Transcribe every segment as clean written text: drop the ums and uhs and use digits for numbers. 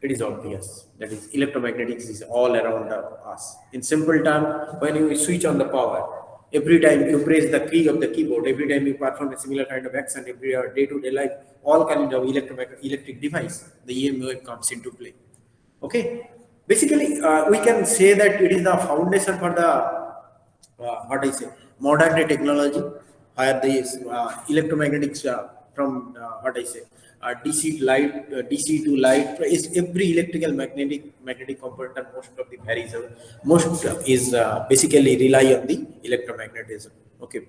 It is obvious that is electromagnetics is all around us. In simple term, when you switch on the power, every time you press the key of the keyboard, every time you perform a similar kind of action, every day-to-day life, all kind of electric device, the EM wave comes into play. Okay, basically we can say that it is the foundation for the what I say modern day technology, where the electromagnetics what I say DC to light, DC to light is every electrical magnetic component. Most of the varies, most is basically rely on the electromagnetism. Okay,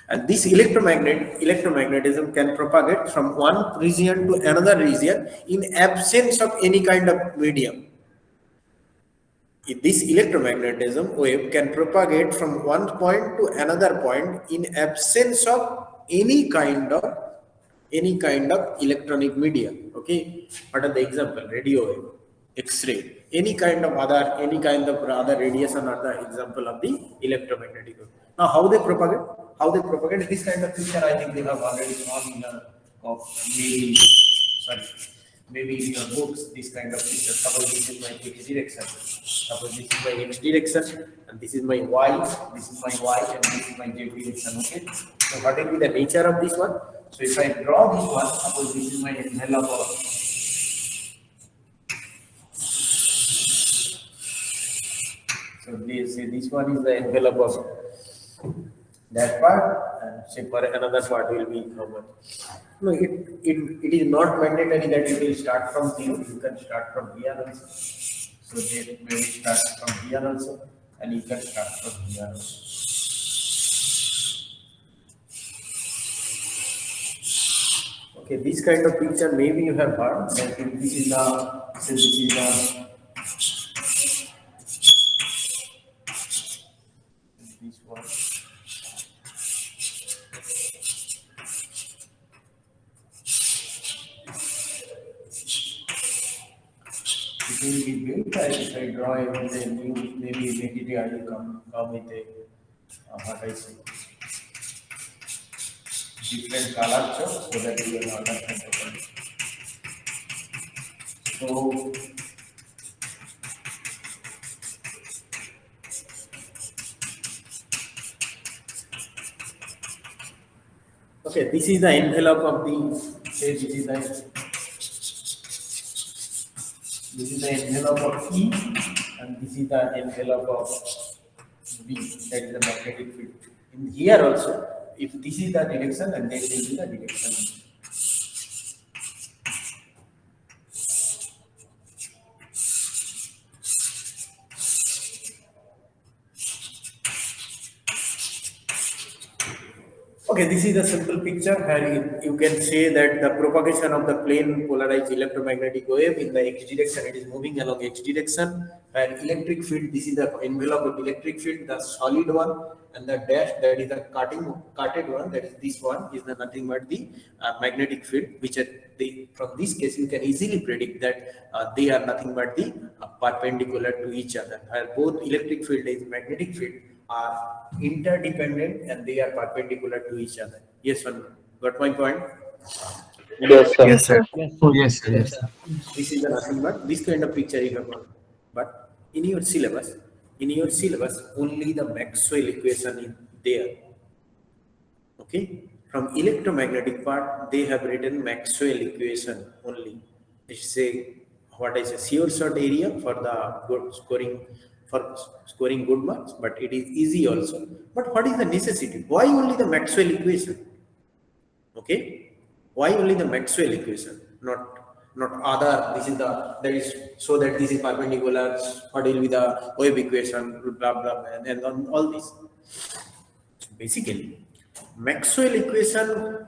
and this electromagnetism can propagate from one region to another region in absence of any kind of medium. This electromagnetism wave can propagate from one point to another point in absence of any kind of electronic media. Okay, what are the example? Radio wave, X-ray, any kind of other radiation are the example of the electromagnetic wave. Now, how they propagate? How they propagate this kind of picture? I think they have already shown in of maybe sorry. Maybe in your books, this kind of picture. Suppose this is my X direction. Suppose this is my X direction, and this is my Y. This is my Y, and this is my Z direction. Okay. So what will be the nature of this one? So if I draw this one, suppose this is my envelope. So this one is the envelope of that part, and say for another part will be how much. No, it is not mandatory that it will start from zero. You can start from here also. So they maybe start from here also, and you can start from here also. Okay, this kind of picture maybe you have heard. That this is the this one. It will be built. If I draw it with a new, maybe immediately I will come with a what I say different color chart so that you will understand properly. So okay, this is the envelope of the say this is the envelope of E, and this is the envelope of V, that is the magnetic field. In here also, if this is the direction, and this will be the direction. Okay, this is a simple picture where you can say that the propagation of the plane polarized electromagnetic wave in the x direction, it is moving along x direction, and electric field, this is the envelope of electric field, the solid one, and the dash, that is the cutted one, that is this one, is the nothing but the magnetic field, which are from this case you can easily predict that they are nothing but the perpendicular to each other, where both electric field and magnetic field are interdependent and they are perpendicular to each other. Yes or no? Got my point? Yes, sir. Yes, sir. Yes, sir. Yes, sir. This is nothing but this kind of picture you have got. But in your syllabus, only the Maxwell equation is there. Okay? From electromagnetic part, they have written Maxwell equation only. It's a what I say sure shot area for the good scoring good marks, but it is easy also. But what is the necessity? Why only the Maxwell equation? Okay, why only the Maxwell equation? Not other. This is that is so that this is perpendicular. What will be the wave equation? Blah blah, and on all this. Basically, Maxwell equation.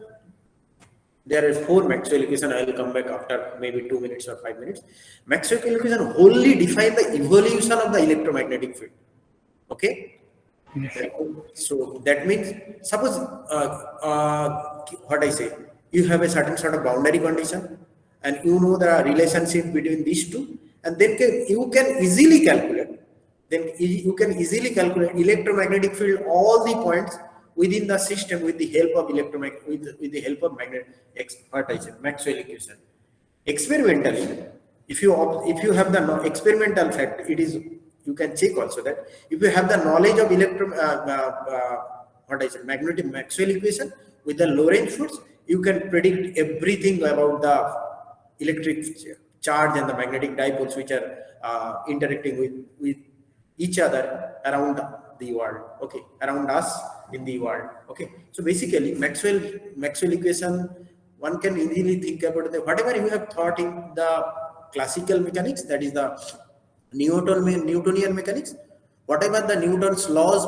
There are 4 Maxwell equations. I will come back after maybe 2 minutes or 5 minutes. Maxwell equation wholly define the evolution of the electromagnetic field. Okay. So that means suppose what I say, you have a certain sort of boundary condition, and you know the relationship between these two, and then you can easily calculate. Then you can easily calculate electromagnetic field all the points within the system with the help of with the help of Maxwell equation. Experimentally, if you have the experimental fact, it is, you can check also that if you have the knowledge of what I said, magnetic Maxwell equation with the Lorentz force, you can predict everything about the electric charge and the magnetic dipoles which are interacting with each other around the world, okay, around us in the world, okay. So basically Maxwell equation, one can easily think about the whatever you have thought in the classical mechanics, that is the Newtonian mechanics, whatever the Newton's laws,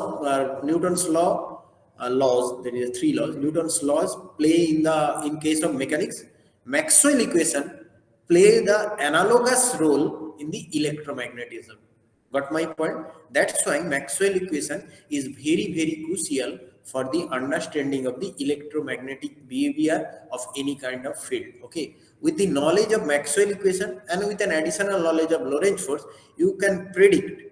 laws, there is three laws. Newton's laws play in case of mechanics. Maxwell equation play the analogous role in the electromagnetism. Got my point? That's why Maxwell equation is very crucial for the understanding of the electromagnetic behavior of any kind of field. Okay, with the knowledge of Maxwell equation and with an additional knowledge of Lorentz force, you can predict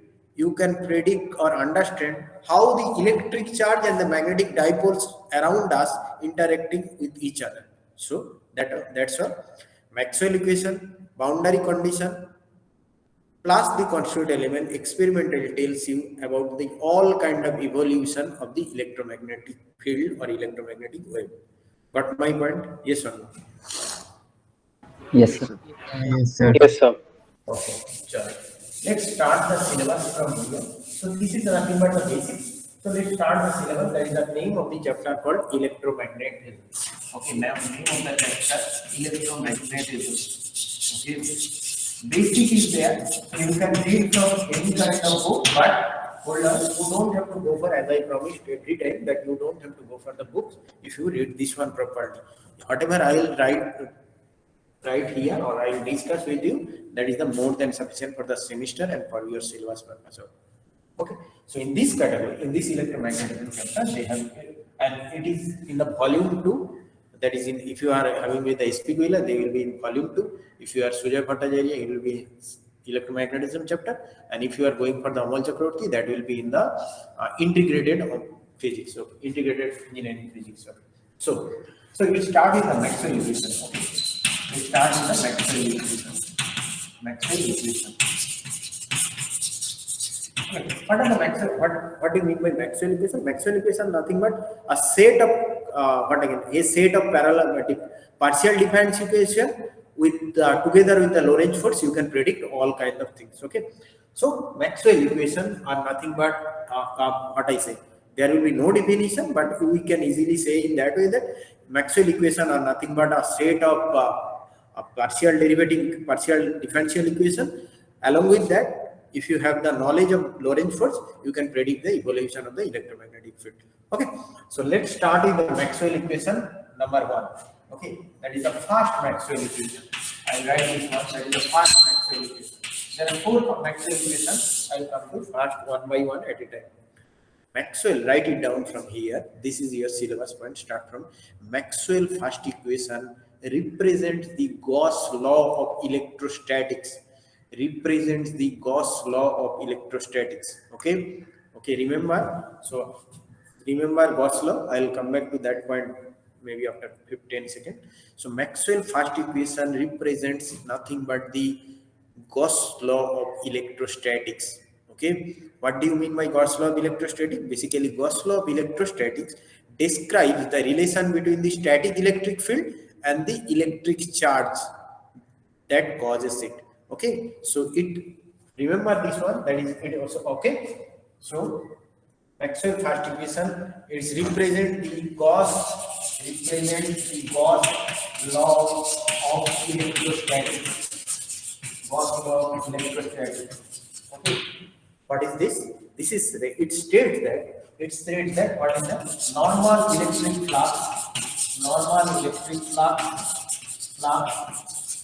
or understand how the electric charge and the magnetic dipoles around us interacting with each other. So that's all. Maxwell equation, boundary condition, plus the constituent element experimentally tells you about the all kind of evolution of the electromagnetic field or electromagnetic wave. Got my point? Yes or no? Yes, sir. Yes, sir. Yes, sir. Okay, sure. Let's start the syllabus from here. So this is nothing but the basics. So let's start the syllabus. That is the name of the chapter called electromagnetism. Okay, now name of the chapter electromagnetism. Okay, basic is there. So you can read from any kind of book, but hold on, you don't have to go for, as I promised every time, that you don't have to go for the books if you read this one properly. Whatever I will write here or I will discuss with you, that is the more than sufficient for the semester and for your syllabus purpose. Okay, so in this category, in this electromagnetism chapter, they have, and it is in the volume 2. That is in, if you are having with the SP Guila, they will be in volume 2. If you are Sujay Bhattacharya, it will be electromagnetism chapter, and if you are going for the Amal Chakraborty, that will be in the integrated physics, so integrated engineering physics. So we start with the Maxwell equation. Okay, we start with the Maxwell equation. Maxwell equation. Okay. What are the Maxwell? What do you mean by Maxwell equation? Maxwell equation nothing but a set of a set of parallel partial difference equation with together with the Lorentz force. You can predict all kinds of things. Okay, so Maxwell equation are nothing but what I say. There will be no definition, but we can easily say in that way that Maxwell equation are nothing but a set of partial differential equation. Along with that, if you have the knowledge of Lorentz force, you can predict the evolution of the electromagnetic field. Okay, so let's start with the Maxwell equation number 1. Okay, that is the first Maxwell equation. I'll write this one. That is the first Maxwell equation. There are 4 Maxwell equations. I'll come to first one by one at a time. Maxwell, write it down from here. This is your syllabus point. Start from Maxwell first equation represents the Gauss law of electrostatics. Represents the Gauss law of electrostatics. Okay, remember. So remember Gauss law. I'll come back to that point maybe after 15 seconds. So Maxwell first equation represents nothing but the Gauss law of electrostatics. Okay, what do you mean by Gauss law of electrostatics? Basically, Gauss law of electrostatics describes the relation between the static electric field and the electric charge that causes it. Okay, so remember this one, that is it also. Okay, so Maxwell first equation is represent the Gauss law of electrostatics. Gauss law of electrostatics. Okay, what is this? This is it states that what is the normal electric flux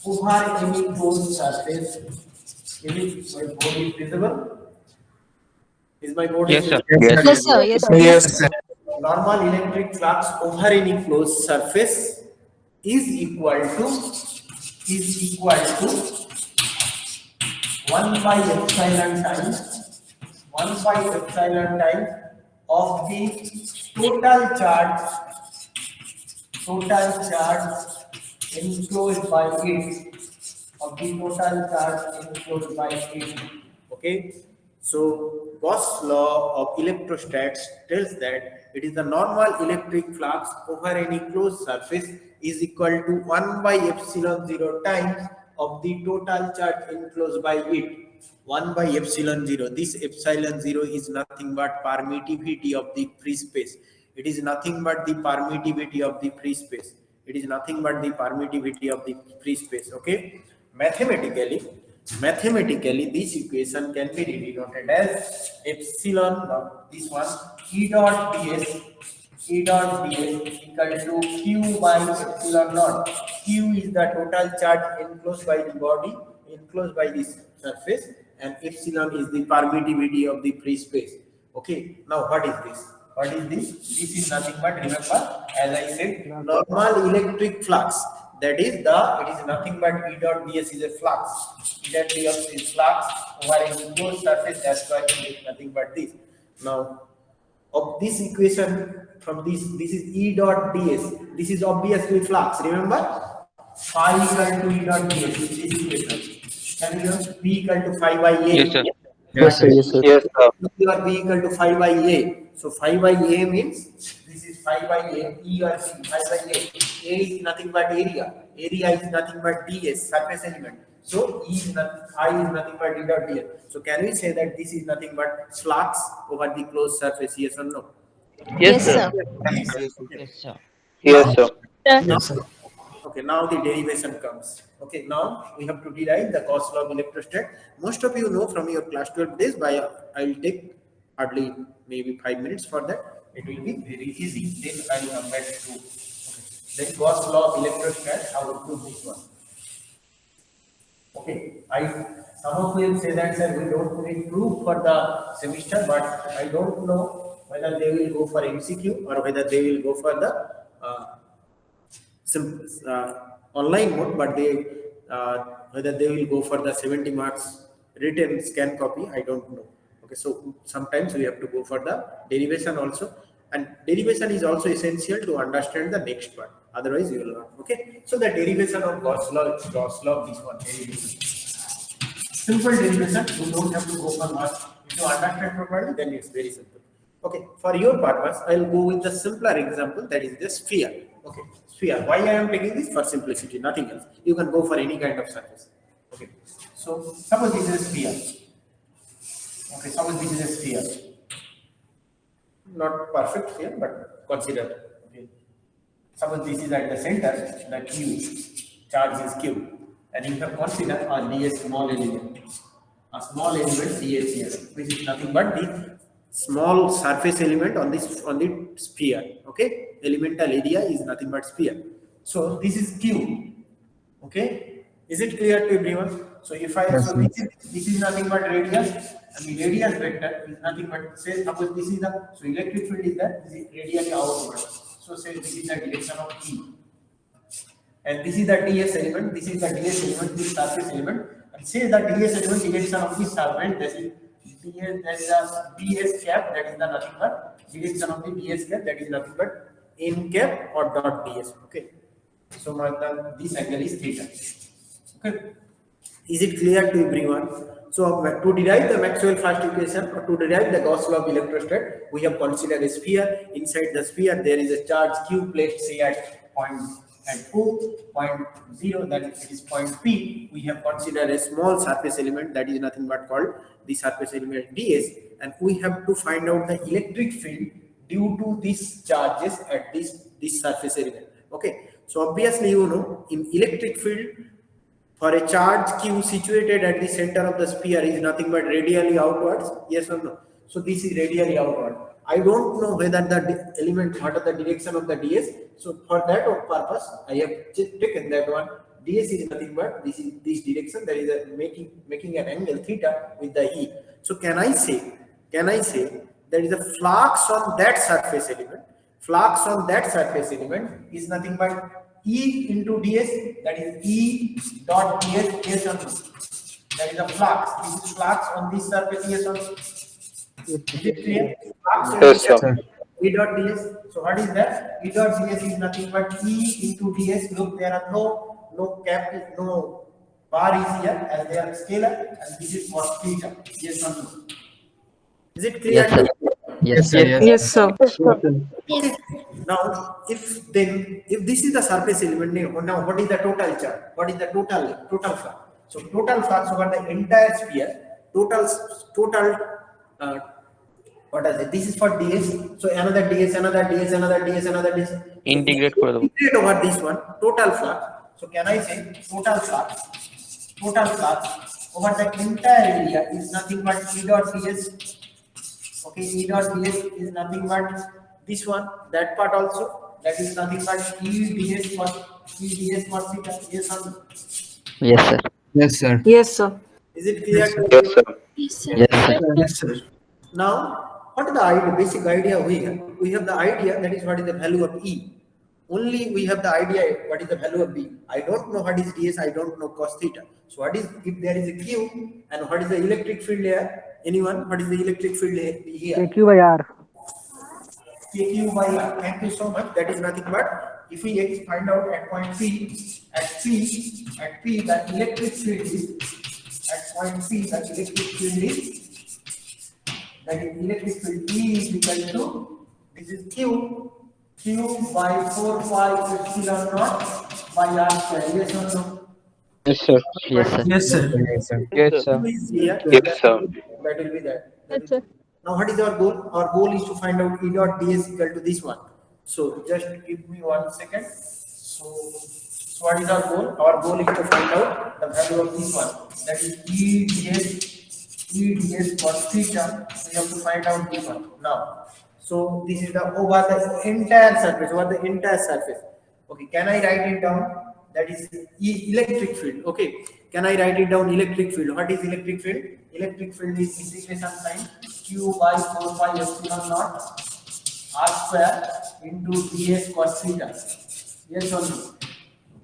over any closed surface. Is my body visible? Is my body Yes, sir. visible? Yes, sir. Yes, sir. Yes, sir. Normal electric flux over any closed surface is equal to 1 by epsilon times of the total charge enclosed by it of the total charge enclosed by it. Okay, so Gauss law of electrostats tells that it is the normal electric flux over any closed surface is equal to 1 by epsilon 0 times of the total charge enclosed by it. 1 by epsilon 0. This epsilon 0 is nothing but permittivity of the free space. It is nothing but the permittivity of the free space. It is nothing but the permittivity of the free space. Okay. Mathematically, this equation can be denoted as epsilon, this one, E dot ds is equal to Q by epsilon naught. Q is the total charge enclosed by the body, enclosed by this surface, and epsilon is the permittivity of the free space. Okay, now what is this? What is this? This is nothing but, remember, as I said, normal electric flux. That is it is nothing but E dot ds is a flux. E dot ds is flux over a closed surface, that's why it is nothing but this. Now, of this equation from this is E dot ds. This is obviously flux. Remember, phi equal to E dot ds. This equation. Can you use P equal to phi by A? Yes, sir. Yes, sir. Yes, sir. Yes, sir. E or B equal to phi by A. So phi by A means this is phi by A. E or C, phi by A. A is nothing but area. Area is nothing but ds, surface element. So E is not, I is nothing but E dot ds. So can we say that this is nothing but flux over the closed surface? Yes or no? Yes, sir. Yes, Yes, sir. yes, sir. Yes, sir. Okay, now the derivation comes. Okay, now we have to derive the Gauss law of electrostat. Most of you know from your class 12 days. I will take hardly maybe 5 minutes for that. It will be very easy. Then I will come back to then Gauss law of electrostat. How to prove this one? Okay, some of you will say that, sir, we don't need proof for the semester, but I don't know whether they will go for MCQ or whether they will go for the online mode, but whether they will go for the 70 marks written scan copy, I don't know. Okay, so sometimes we have to go for the derivation also, and derivation is also essential to understand the next part. Otherwise, you will not. Okay, so the derivation of Gauss law, this one derivation. Simple derivation. You don't have to go for much. If you understand properly, then it's very simple. Okay, for your purpose, I'll go with the simpler example, that is the sphere. Okay, sphere. Why I am taking this? For simplicity, nothing else. You can go for any kind of surface. Okay, so suppose this is a sphere. Okay, suppose this is a sphere. Not perfect sphere, but consider. Okay, suppose this is at the center, the Q, charge is Q, and you have considered a ds small element. A small element ds here, which is nothing but the small surface element on the sphere. Okay, elemental area is nothing but sphere. So this is Q. Okay, is it clear to everyone? So if I Yes, so this is nothing but radius, and the radius vector is nothing but, say suppose this is the, so electric field is that, this is radially outward. So say this is the direction of E, and this is the ds element, this is the ds element, this surface element, and say the ds element direction of this surface, that is ds, that is a ds cap, that is the nothing but direction of the ds cap, that is nothing but n cap or dot ds. Okay, so this angle is theta. Okay, is it clear to everyone? So to derive the Maxwell first equation, or to derive the Gauss law of electrostat, we have considered a sphere. Inside the sphere there is a charge Q placed, say at point O, point 0, that it is point P. We have considered a small surface element, that is nothing but called the surface element ds, and we have to find out the electric field due to these charges at this surface element. Okay, so obviously you know in electric field, for a charge Q situated at the center of the sphere is nothing but radially outwards. Yes or no? So this is radially outward. I don't know whether the element, what are the direction of the ds. So for that purpose, I have taken that one. ds is nothing but this is this direction. That is a making an angle theta with the E. So can I say there is a flux on that surface element? Flux on that surface element is nothing but E into ds, that is E dot ds, yes or no? That is a flux. This is flux on this surface, yes or no? Is it clear? Flux on Yes, this sir. E dot ds. So what is that? E dot ds is nothing but E into ds. Look, there are no cap, no bar is here as they are scalar, and this is cos theta. Yes or no? Is it clear? Yes, sir. Yes, sir. Yes, sir. Okay. Now, if this is the surface element, now what is the total charge? What is the total flux? So total flux over the entire sphere, total uh, what is it? This is for ds. So another ds, another ds, another ds, another ds. Integrate করে দেবো। Integrate over this one, total flux. So can I say total flux over the entire area is nothing but E dot ds. Okay, E dot ds is nothing but this one, that part also, that is nothing but E ds for theta. Yes or no? Yes, sir. Yes, sir. Yes, sir. Is it clear? Yes, sir. Yes, sir. Yes, sir. Now, what is the idea, basic idea we have? We have the idea that is what is the value of E. Only we have the idea what is the value of B. I don't know what is ds, I don't know cos theta. So what is, if there is a Q, and what is the electric field here? Anyone? What is the electric field here? KQ by R. KQ by R. Thank you so much. That is nothing but if we find out at point P, at P the electric field is at point P the electric field is E is equal to, this is Q by 4 pi epsilon naught by R square. Yes or no? Yes, sir. Yes, sir. Yes, sir. Yes, sir. Q is here. Yes, sir. That will be that. Now what is our goal? Our goal is to find out E dot ds equal to this one. So just give me 1 second. So what is our goal? Our goal is to find out the value of this one. That is E ds cos theta. We have to find out this one now. So this is the over the entire surface. Okay, can I write it down? That is electric field. Okay, can I write it down? Electric field. What is electric field? Electric field is integration sign Q by 4 pi epsilon naught R square into ds cos theta. Yes or no?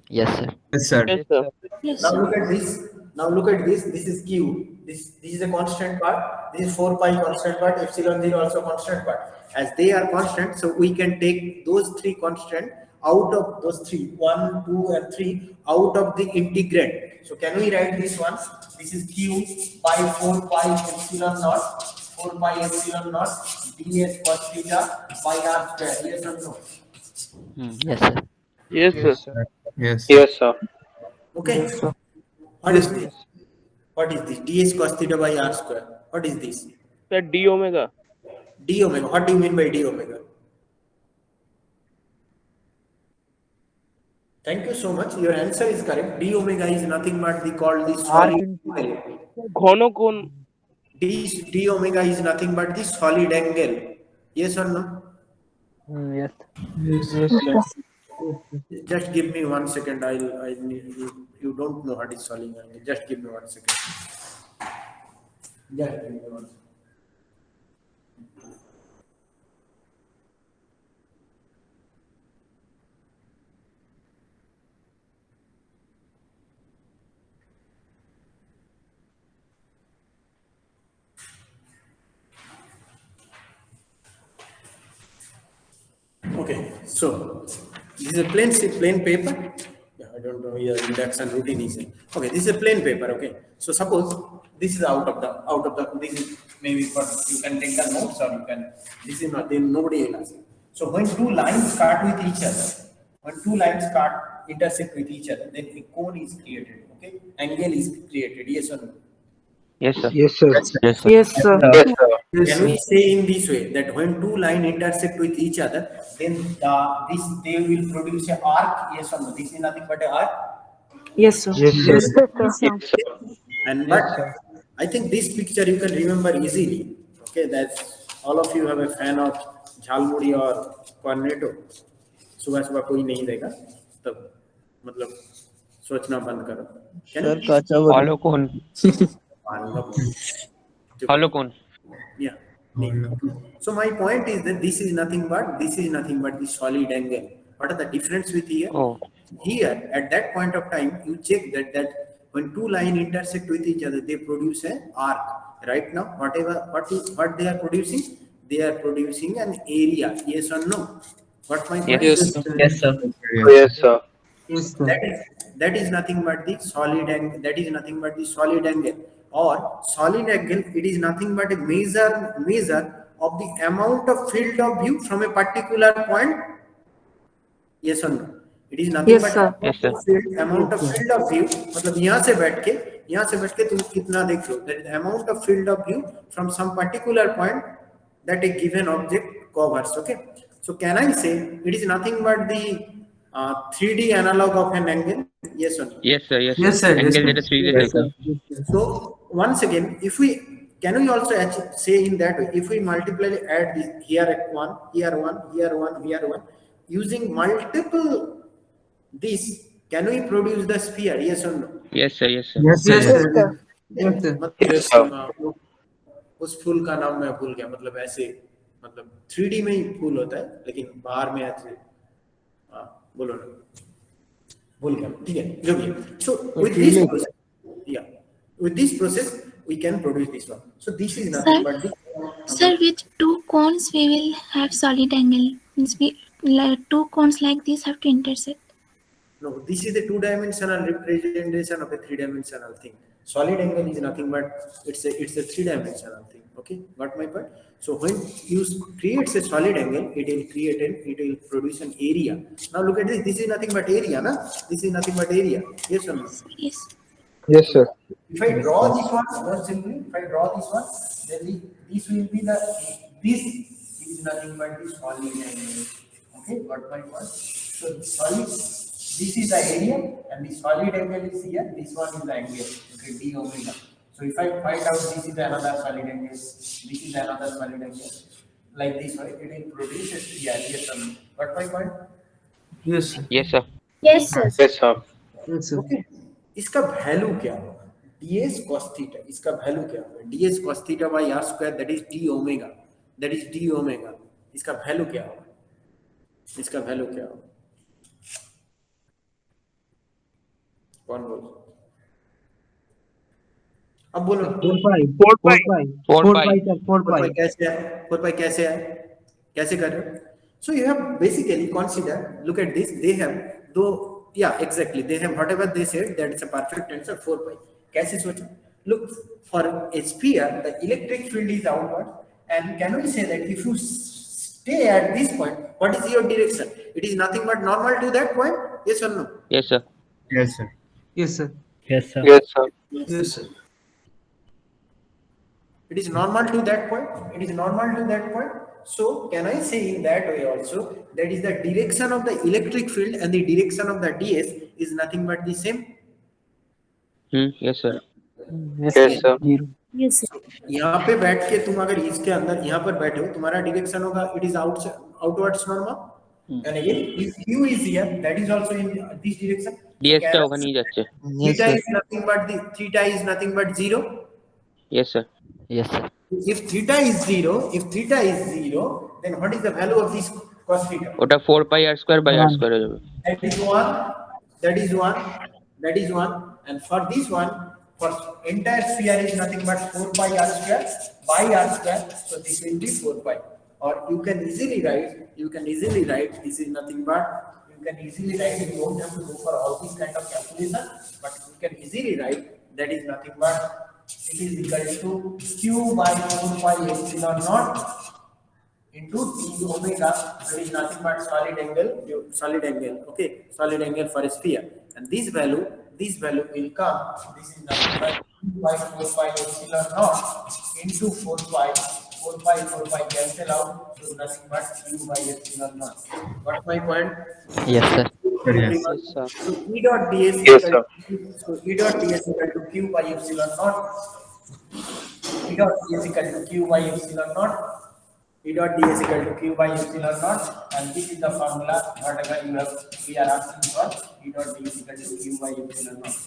Yes, sir. Yes, sir. Yes, sir. Now look at this. This is Q. This is a constant part. This is 4 pi constant part. Epsilon 0 also constant part. As they are constant, so we can take those three constant out of those three, 1, 2, and 3 out of the integrand. So can we write this one? This is Q by 4 pi epsilon naught ds cos theta by R square. Yes or no? Yes, sir. Yes, sir. Yes. Yes, sir. Okay. What is this? What is this? ds cos theta by R square. What is this? Sir, d omega. D omega. What do you mean by D omega? Thank you so much. Your answer is correct. D omega is nothing but called the solid angle. ঘন কোণ। D omega is nothing but the solid angle. Yes or no? Yes. Just give me 1 second. I need you don't know what is solid angle. Just give me 1 second. Just give me 1 second. Okay, so this is a plain paper. Yeah, I don't know your index and routine is in. Okay, this is a plain paper. Okay, so suppose this is out of the this is maybe for you can take the notes or you can. This is not then nobody will ask. So when two lines start with each other, intersect with each other, then a cone is created. Okay, angle is created. Yes or no? Yes, sir. Yes, sir. Yes, sir. Yes, sir. Yes, sir. Can we say in this way that when two lines intersect with each other, then they will produce an arc? Yes or no? This is nothing but an arc. Yes, sir. Yes, sir. And but I think this picture you can remember easily. Okay, that's all of you have a fan of jhalmuri और cornetto. सुबह सुबह कोई नहीं देगा तब मतलब सोचना बंद करो. ভালো কোণ ভালো কোণ। Yeah. So my point is that this is nothing but the solid angle. What are the difference with here? Oh. Here at that point of time you check that when two lines intersect with each other they produce an arc. Right now what they are producing? They are producing an area. Yes or no? What my point Yes. is? Yes, sir. Yes, sir. Yes, sir. that is nothing but the solid angle, that is nothing but the solid angle, or solid angle, it is nothing but a measure of the amount of field of view from a particular point. Yes or no? It is nothing Yes, but sir. Yes, sir. amount of field of view, मतलब यहाँ से बैठ के तुम कितना देख लो, that is the amount of field of view from some particular point that a given object covers. Okay, so can I say it is nothing but the 3D analog of an angle? Yes or no? Yes, sir. Yes, Yes, sir. Angle Yes, that is 3D circle. So once again, if we can we also say in that way, if we multiply, add this here one, here one, here one, here one, using multiple this, can we produce the sphere? Yes or no? Yes, sir. Yes, sir. Yes, sir. Yes, sir. Yes, sir. मतलब उस फूल का नाम मैं भूल गया, मतलब ऐसे, मतलब 3D में ही फूल होता है लेकिन बाहर में ऐसे, बोलो ना, भूल गया, ठीक है, जो भी है. So with this process, yeah, with this process we can produce this one. So this is nothing but the Sir, with two cones we will have solid angle. Means we two cones like this have to intersect. no, this is the two-dimensional representation of a three-dimensional thing. Solid angle is nothing but it's a three-dimensional thing. Okay, got my point? So when you creates a solid angle, it will produce an area. Now look at this. This is nothing but area, na? This is nothing but area. Yes or no? Yes. Yes, sir. If I draw this one, very simply, if I draw this one, then this will be this is nothing but the solid angle. Okay, got my point? So the solid, this is the area, and the solid angle is here. This one is the angle. Okay, d omega. So if I find out this is another solid angle, this is another solid angle, like this way, it will produce a sphere. Yes or no? Got my point? Yes, sir. Yes, sir. Yes, sir. Yes, sir. Yes, sir. Okay. इसका value क्या होगा? ds cos theta, इसका value क्या होगा? ds cos theta by r square, that is d omega, that is d omega. इसका value क्या होगा? इसका वैल्यू क्या होगा? कौन बोल? अब बोलो. 4 pi. 4 pi. 4 pi. कैसे है? 4 pi कैसे है? कैसे कर रहे हो? So you have basically consider, look at this, they have though, yeah, exactly, they have whatever they said, that is a perfect answer, 4 pi. कैसे सोचो? Look, for a sphere, the electric field is outward, and can we say that if you stay at this point, what is your direction? It is nothing but normal to that point. Yes or no? Yes, sir. Yes, sir. Yes, sir. Yes, sir. Yes, sir. Yes, sir. It is normal to that point. It is normal to that point. So can I say in that way also, that is the direction of the electric field and the direction of the ds is nothing but the same? Yes, sir. Yes, Yes, sir. Zero. Yes, sir. यहाँ पे बैठ के तुम अगर इसके अंदर यहाँ पर बैठे हो, तुम्हारा direction होगा, it is outwards normal. And again, if q is here, that is also in this direction. ds So টা ওখানে নিয়ে যাচ্ছে। theta is nothing but the theta is nothing but 0. Yes, sir. Yes, sir. If theta is 0, then what is the value of this cos theta? ওটা 4 pi r square by r square হয়ে যাবে। That is one. That is one. And for this one, for entire sphere is nothing but 4 pi r square by r square. So this will be 4 pi. Or you can easily write, this is nothing but, you can easily write, you don't have to go for all these kind of calculation, but you can easily write, that is nothing but, it is equal to q by 4 pi epsilon naught into d omega, that is nothing but solid angle, okay, solid angle for a sphere. And this value will come, this is nothing but q by 4 pi epsilon naught into 4 pi cancel out, so nothing but q by epsilon naught. Got my point? Yes, sir. Yes. Yes, sir. So E dot ds Yes, equal to q by epsilon naught. E dot ds equal to q by epsilon naught. E dot ds equal to q by epsilon naught, and this is the formula whatever we are asking for. E dot ds equal to q by epsilon naught.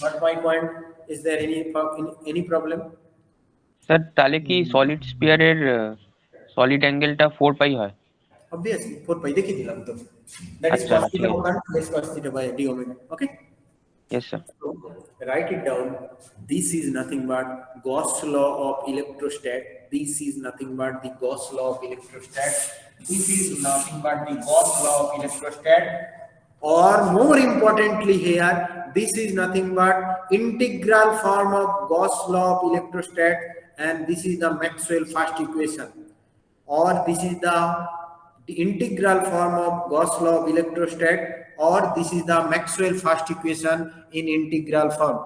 But my point, is there any problem? Sir তাহলে কি solid স্পিয়ারের solid অ্যাঙ্গেলটা 4 পাই হয়? Obviously 4 pi দেখিয়ে দিলাম তো, that is আচ্ছা, cos theta ঠিক আছে। over plus cos theta by d omega. Okay, Yes, sir. so write it down. This is nothing but Gauss law of electrostat. This is nothing but the Gauss law of electrostat. This is nothing but the Gauss law of electrostat. or more importantly here, this is nothing but integral form of Gauss law of electrostat, and this is the Maxwell first equation, or this is the integral form of Gauss law of electrostat, or this is the Maxwell first equation in integral form,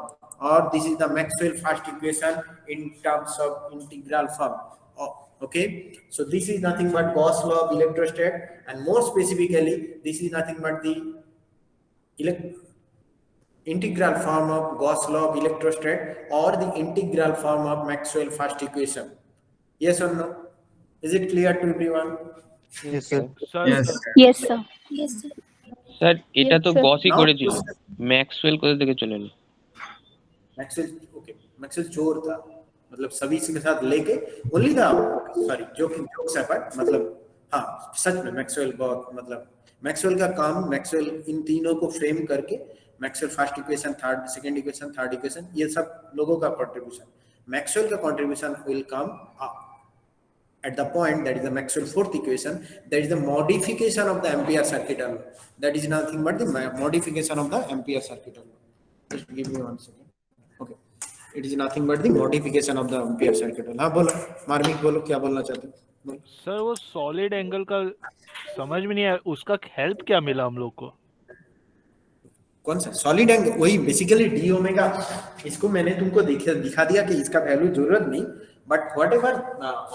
or this is the Maxwell first equation in terms of integral form. Okay, so this is nothing but Gauss law of electrostat, and more specifically, this is nothing but the integral form of Gauss law of electrostat, or the integral form of Maxwell first equation. Yes or no? Is it clear to everyone? Yes, sir. Yes. Yes, sir. Yes, sir. Sir এটা তো গসই Now, করেছিল, Maxwell কোথা থেকে চলে এলো? Maxwell, okay, Maxwell चोर था, मतलब सभी के साथ लेके ओनली था, सॉरी जोक्स है, बट मतलब हाँ सच में मैक्सवेल बहुत, मतलब मैक्सवेल का काम, मैक्सवेल इन तीनों को फ्रेम करके, Maxwell first equation, second equation, third equation, ये सब लोगों का कंट्रीब्यूशन, मैक्सवेल का contribution will come at the point that is the Maxwell fourth equation, that is the modification of the Ampere circuit law, that is nothing but the modification of the Ampere circuit law. Just give me 1 second. Okay, it is nothing but the modification of the Ampere circuit law. हाँ बोलो मार्मिक, बोलो क्या बोलना चाहते हो? बोलो। Sir वो सॉलिड एंगल का समझ में नहीं आया, उसका हेल्प क्या मिला हम लोग को? कौन सा सॉलिड एंगल? वही बेसिकली डी ओमेगा, इसको मैंने तुमको दिखा दिया कि इसका वैल्यू जरूरत नहीं, but whatever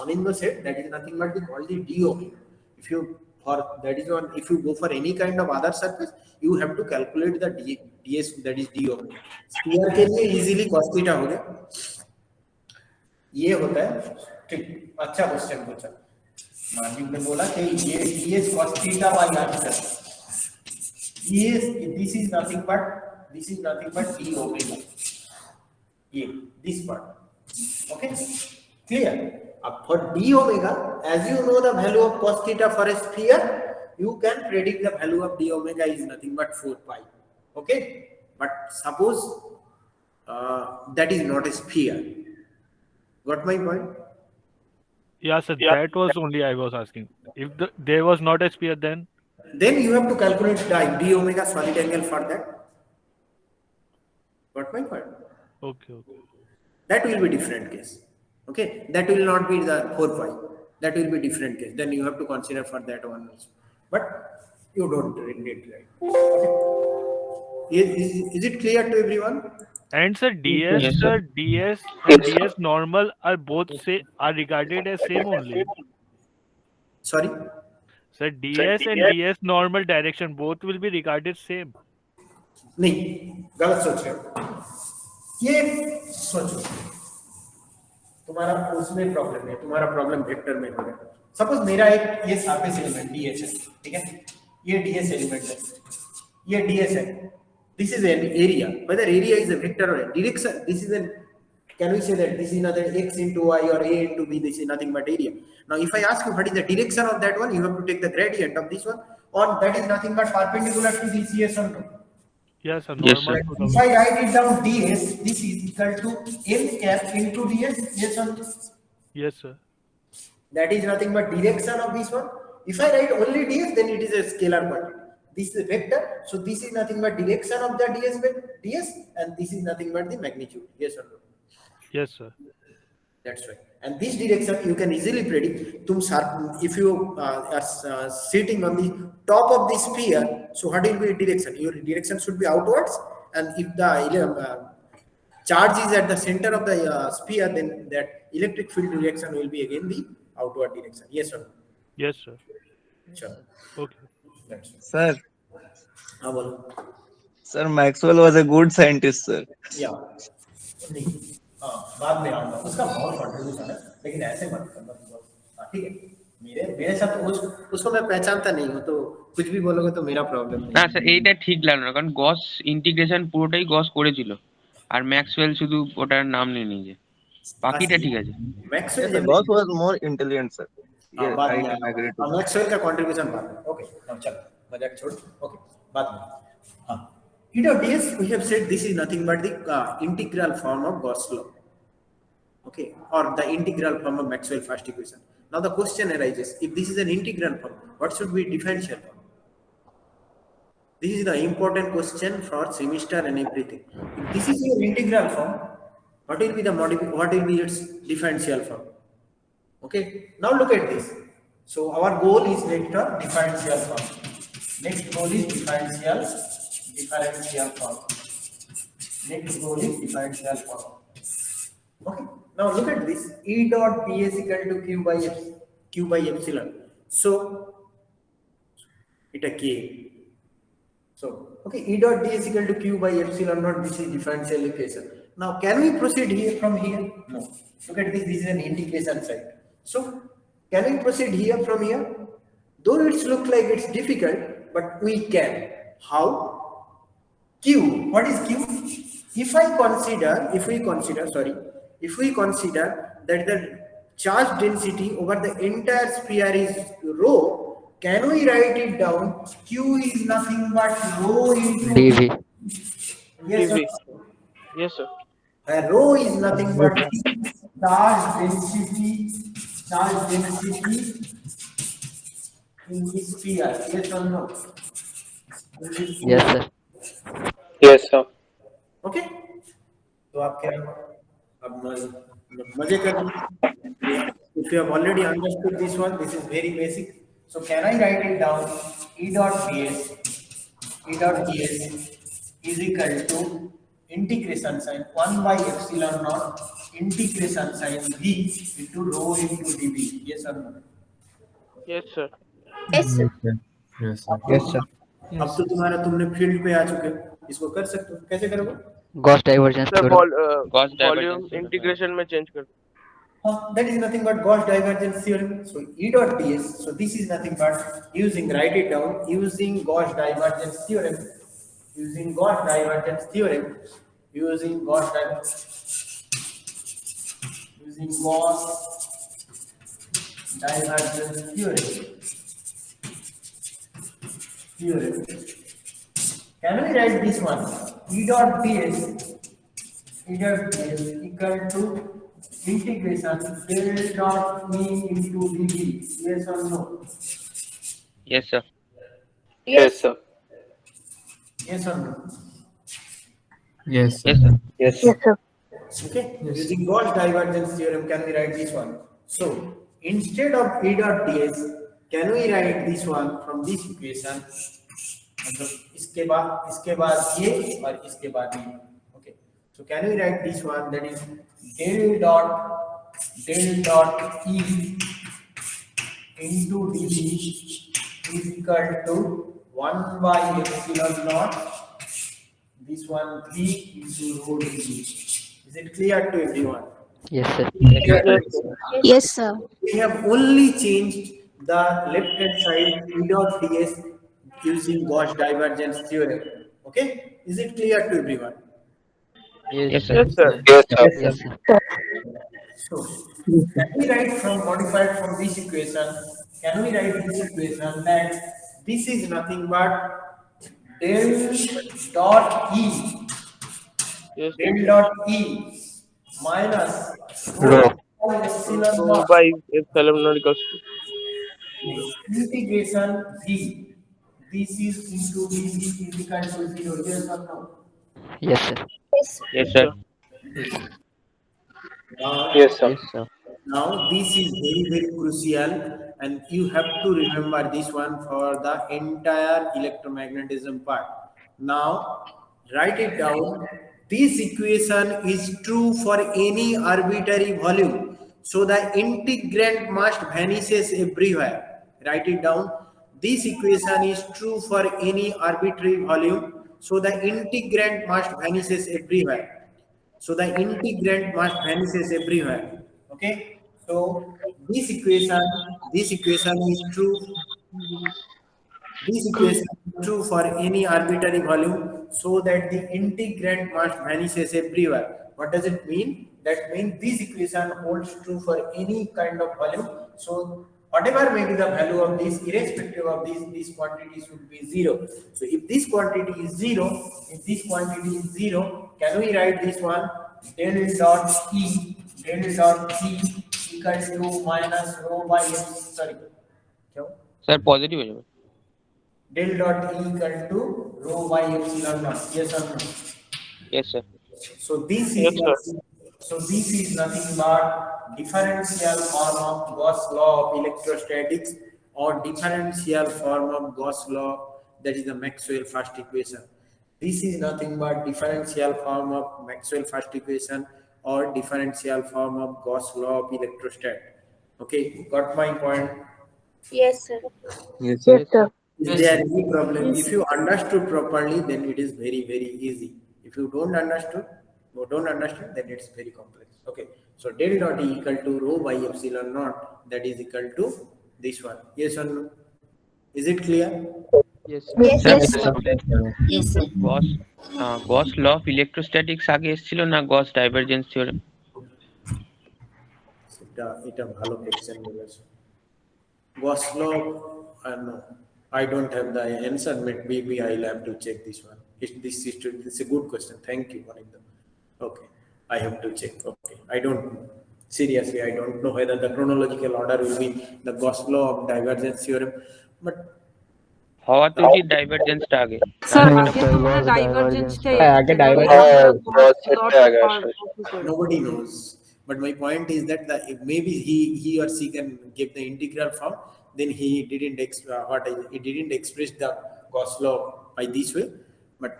Anindo said, that is nothing but the called the d omega. If you for that is one, if you go for any kind of other surface, you have to calculate the ds, that is d omega. Sphere के लिए easily cos theta हो गया, ये होता है। ठीक, अच्छा question पूछा मार्जिन ने, बोला कि ये ds cos theta by r square, this is nothing but d omega, ये this part. Okay, clear? For d omega, as you know the value of cos theta for a sphere, you can predict the value of d omega is nothing but 4 pi. Okay, but suppose that is not a sphere. Got my point? Yeah, sir. That was only I was asking. If there was not a sphere, then you have to calculate the d omega solid angle for that. Got my point? okay. That will be different case. Okay, that will not be the 4 pi, that will be different case, then you have to consider for that one also, but you don't need, right? Okay. Is it clear to everyone? And sir, DS, Yes, sir, DS and DS normal are both are regarded as same only. Sorry, Sir, DS and DS normal direction both will be regarded same. नहीं, गलत सोच रहे हो, ये सोचो तुम्हारा उसमें problem है, तुम्हारा प्रॉब्लम वेक्टर में हो रहा है। सपोज मेरा एक ये सरफेस एलिमेंट ds है, ठीक है, ये ds एलिमेंट है, ये ds है, this is an area, whether area is a vector or a direction, this is an, can we say that this is another x into y or a into b, this is nothing but area. Now if I ask you what is the direction of that one, you have to take the gradient of this one, or that is nothing but perpendicular to this, yes or no? Yes, sir. Yes, Normal. sir. to If I write it down ds, this is equal to m cap into ds, yes or no? Yes, sir. That is nothing but direction of this one. If I write only ds, then it is a scalar quantity. This is a vector, so this is nothing but direction of the ds, and this is nothing but the magnitude, yes or no? Yes, sir. That's right. And this direction you can easily predict. If you are sitting on the top of the sphere, so what will be direction? Your direction should be outwards, and if the charge is at the center of the sphere, then that electric field direction will be again the outward direction. Yes or no? Yes, sir. Sure. Okay. That's right. Sir, हाँ बोलो। Sir, Maxwell was a good scientist, sir. या नहीं, हाँ बाद में आऊंगा, उसका बहुत कंट्रीब्यूशन है, लेकिन ऐसे मत करना, ठीक है? मेरे साथ उसको मैं पहचानता नहीं हूँ, तो कुछ भी बोलोगे तो मेरा प्रॉब्लम না नहीं। স্যার, এইটা ঠিক লাগলো না, কারণ গস ইন্টিগ্রেশন পুরোটাই গস করেছিল, আর ম্যাক্সওয়েল শুধু ওটার নাম নিয়ে নিয়েছে, বাকিটা ঠিক আছে। Maxwell Yes, sir. Gauss was more intelligent, sir. Yes, बाद I में can agree to that. Maxwell का कंट्रीब्यूशन बाद में। ओके, अब चलो मजाक छोड़, ओके बाद में। हाँ, you know ds, we have said this is nothing but the integral form of Gauss law, okay, or the integral form of Maxwell first equation. Now the question arises, if this is an integral form, what should be differential form? This is the important question for semester and everything. If this is your integral form, what will be the what will be its differential form? Okay, now look at this. So our goal is vector differential form. Next goal is differential form. Next goal is differential form. Okay, now look at this. E dot ds equal to q by epsilon. So it a k. So okay, E dot ds equal to q by epsilon naught. This is differential equation. Now can we proceed here from here? No. Look at this. This is an integration side. So can we proceed here from here? Though it's look like it's difficult, but we can. How? Q. What is Q? If we consider that the charge density over the entire sphere is rho, can we write it down? Q is nothing but rho into dv. Yes, sir. Yes, sir. Rho is nothing but charge density in this sphere. Yes or no? Yes, sir. Yes, sir. Okay, तो आप क्या अब मजे कर if you have already understood this one, this is very basic. So can I write it down? E dot ds is equal to integration sign 1 by epsilon naught integration sign v into rho into dv. Yes or no? Yes, sir. Yes, sir. Yes, sir. Yes, sir. अब तो तुमने field पे आ चुके हो, इसको कर सकते हो. कैसे करोगे? Gauss divergence Sir, theorem. Gauss volume divergence integration में चेंज कर. That is nothing but Gauss divergence theorem. So E dot ds. So this is nothing but using, write it down, using Gauss divergence theorem. Using Gauss divergence theorem. Using Gauss divergence theorem. Can we write this one? E dot ds equal to integration del dot e into dv. Yes or no? Yes, sir. Yes, sir. Yes or no? Yes, sir. Yes, sir. Yes, Yes, sir. Okay. Using Gauss divergence theorem, can we write this one? So instead of E dot ds, can we write this one from this equation? मतलब इसके बाद ये और इसके बाद ये. Okay. So can we write this one? That is del dot e into dv is equal to 1 by epsilon naught. This one 3 into rho dv. Is it clear to everyone? Yes, sir. Yes, sir. We have only changed the left hand side E dot ds using Gauss divergence theorem. Okay, is it clear to everyone? Yes, sir. yes, sir. Yes, sir. So can we write from modified from this equation? Can we write this equation that this is nothing but del dot e Yes, del dot e minus Rho. epsilon rho naught by epsilon naught equals to. integration v. This is into dv is equal to 0. Yes or no? Yes, sir. Yes, sir. Yes, sir. Yes, sir. Now this is very crucial, and you have to remember this one for the entire electromagnetism part. Now write it down. This equation is true for any arbitrary volume. So the integrand must vanishes everywhere. Write it down. This equation is true for any arbitrary volume. So the integrand must vanishes everywhere. So the integrand must vanishes everywhere. Okay. So this equation is true. This equation is true for any arbitrary volume, so that the integrand must vanishes everywhere. What does it mean? That means this equation holds true for any kind of volume. So whatever may be the value of this, irrespective of this quantity should be 0. So if this quantity is 0, can we write this one? Del dot e equal to minus rho by sorry. Sir, positive हो जाएगा. Del dot E equal to rho by epsilon naught. Yes or no? Yes, sir. So this Yes, is sir. nothing but differential form of Gauss law of electrostatics or differential form of Gauss law, that is the Maxwell first equation. This is nothing but differential form of Maxwell first equation or differential form of Gauss law of electrostat. Okay, got my point? Yes, sir. Yes, sir. Yes, sir. Is there any problem? If you understood properly, then it is very easy. If you don't understood or don't understand, then it's very complex. Okay. So del dot E equal to rho by epsilon naught, that is equal to this one. Yes or no? Is it clear? Yes, sir. Yes, Sir, yes, একটা sir. কথা, Yes, sir. Gauss law of electrostatics আগে এসেছিল না গস divergence theorem? এটা ভালো question বলেছো। Gauss law, no, I don't have the answer. Maybe I'll have to check this one. It's a good question. Thank you, Anindra. Okay, I have to check. Okay, I don't know. Seriously, I don't know whether the chronological order will be the Gauss law of divergence theorem, but হওয়া তো উচিত ডাইভারজেন্সটা আগে। Sir তাহলে আগে সেটা তো মনে হয় ডাইভারজেন্সটাই আগে এসেছে, নইলে divergence- আমরা Gauss Gauss এর আগে law আসে। পারবো কি করে? nobody knows. But my point is that maybe he or she can give the integral form. Then he didn't he didn't express the Gauss law by this way. But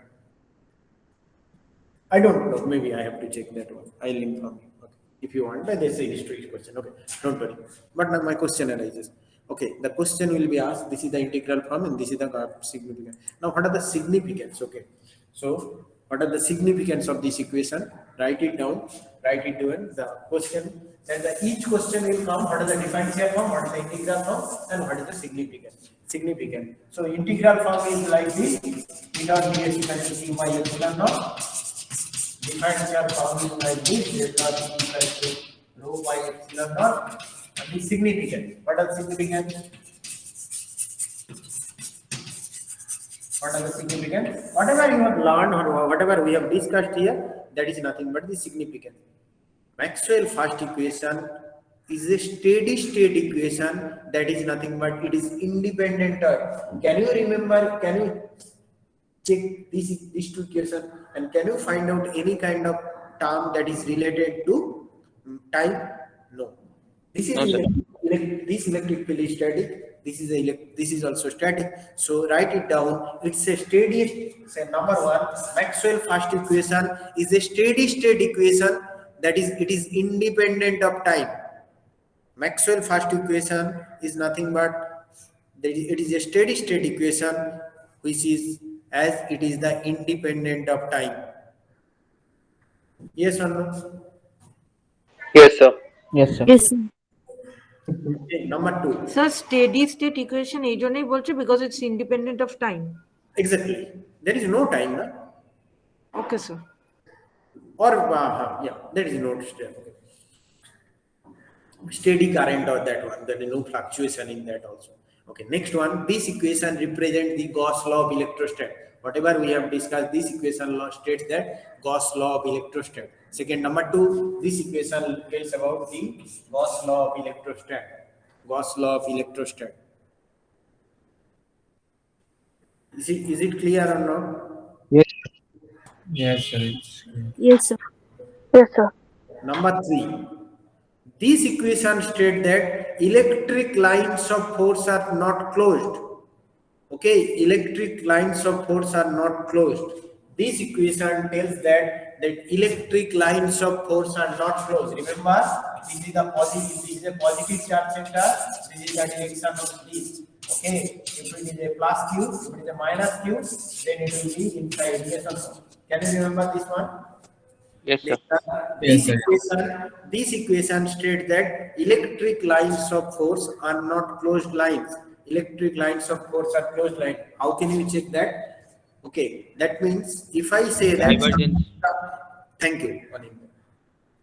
I don't know. Maybe I have to check that one. I'll inform you. Okay. If you want, but there's a history question. Okay, don't worry. But now my question arises. Okay, the question will be asked. This is the integral form, and this is the significance. Now, what are the significance? Okay, so what are the significance of this equation? Write it down. Write it down. The question, and each question will come. What is the differential form? What is the integral form? And what is the significance? Significant. So integral form is like this. E dot ds equal to q by epsilon naught. Differential form is like this. Del dot E equal to rho by epsilon naught. And the significant. What are significant? What are the significant? Whatever you have learned or whatever we have discussed here, that is nothing but the significant. Maxwell first equation is a steady state equation, that is nothing but it is independent of. Can you remember? Can you check these two equations and can you find out any kind of term that is related to time? No. This is No, sir. this electric field is static. This is also static. So write it down. It's a steady. Say number one, Maxwell first equation is a steady state equation. That is, it is independent of time. Maxwell first equation is nothing but it is a steady state equation which is as it is the independent of time. Yes or no? Yes, sir. Yes, sir. Okay, number two. Sir, steady state equation এই জন্যই বলছে because it's independent of time. Exactly. There is no time, na? Okay, sir. Or yeah, there is no steady current or that one. There is no fluctuation in that also. Okay, next one. This equation represents the Gauss law of electrostat. Whatever we have discussed, this equation law states that Gauss law of electrostat. Second, number two, this equation tells about the Gauss law of electrostat. Gauss law of electrostat. Is it clear or not? Yes, sir. It's clear. Yes, sir. Number three, this equation states that electric lines of force are not closed. Okay, electric lines of force are not closed. This equation tells that electric lines of force are not closed. Remember, this is a positive charge center. This is the direction of this. Okay, if it is a plus q, if it is a minus q, then it will be inside. Yes or no? Can you remember this one? Yes, sir. This equation states that electric lines of force are not closed lines. Electric lines of force are closed lines. How can you check that? Okay, that means if I say that Divergence. thank you, Anindra.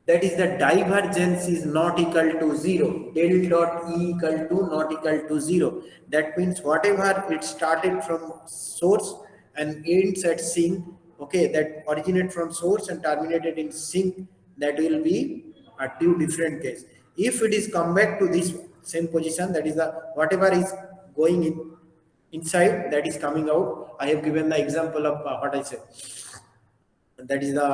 That is the divergence is not equal to 0. Del dot E equal to not equal to 0. That means whatever it started from source and ends at sink, okay, that originate from source and terminated in sink, that will be a two different case. If it is come back to this same position, that is the whatever is going in inside, that is coming out. I have given the example of what I said. That is the